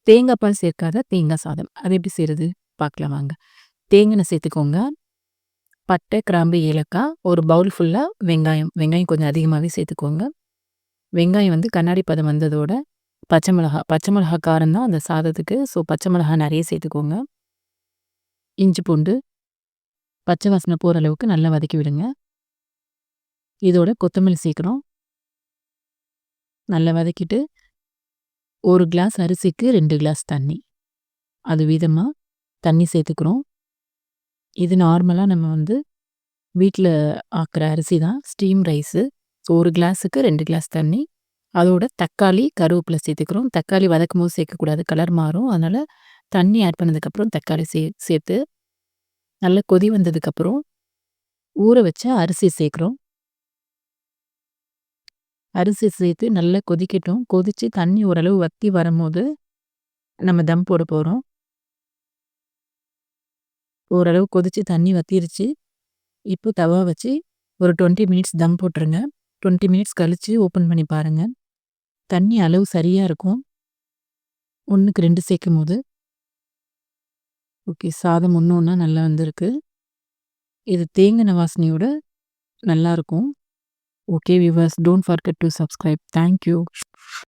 தேங்காய் பால் சேர்க்காத தேங்காய் சாதம். அது எப்படி செய்றது? பார்க்கலாம் வாங்க. தேங்காய் எண்ணெய் சேர்த்துக்கோங்க. பட்டை, கிராம்பு, ஏலக்காய், ஒரு பவுல் ஃபுல்லா வெங்காயம். வெங்காயம் கொஞ்சம் அதிகமாவே சேர்த்துக்கோங்க. வெங்காயம் வந்து கண்ணாடி பதம் வந்ததோட பச்சை மிளகா காரம் தான் அந்த சாதத்துக்கு. ஸோ பச்சை மிளகா நெறைய சேர்த்துக்கோங்க. இஞ்சி, பூண்டு பச்சை வாசனை போற அளவுக்கு நல்லா வதக்கி விடுங்க. இதோட கொத்தமல்லி சேர்க்குறோம். நல்லா வதக்கிட்டு 1 கிளாஸ் அரிசிக்கு 2 கிளாஸ் தண்ணி. அது வீதமா தண்ணி சேர்த்துக்கிறோம். இது நார்மலா நம்ம வந்து வீட்ல ஆக்குற அரிசி தான். Steam rice. ஸோ 1 கிளாஸுக்கு 2 கிளாஸ் தண்ணி. அதோட தக்காளி, கருவேப்பிலை சேர்த்துக்கிறோம். தக்காளி வதக்கும்போது சேர்க்கக்கூடாது. கலர் மாறும். அதனால தண்ணி ஆட் பண்ணதுக்கப்புறம் தக்காளி சேர்த்து நல்லா கொதி வந்ததுக்கப்புறம் ஊற வச்ச அரிசி சேர்க்குறோம். அரிசி சேர்த்து நல்லா கொதிக்கட்டும். கொதிச்சு தண்ணி ஓரளவு வத்தி வரும்போது நம்ம தம் போட போறோம். ஓரளவு கொதிச்சு தண்ணி வத்திருச்சு. இப்போ தவா வச்சு ஒரு 20 மினிட்ஸ் தம் போட்டுருங்க. 20 மினிட்ஸ் கழிச்சு ஓப்பன் பண்ணி பாருங்க. தண்ணி அளவு சரியா இருக்கும். 1க்கு 2 சேர்க்கும்போது. ஓகே. சாதம் ஒண்ணா நல்லா வந்திருக்கு. இது தேங்காய் எண்ணெய் வாசனையோட நல்லாருக்கும். Okay viewers, don't forget two subscribe. Thank you.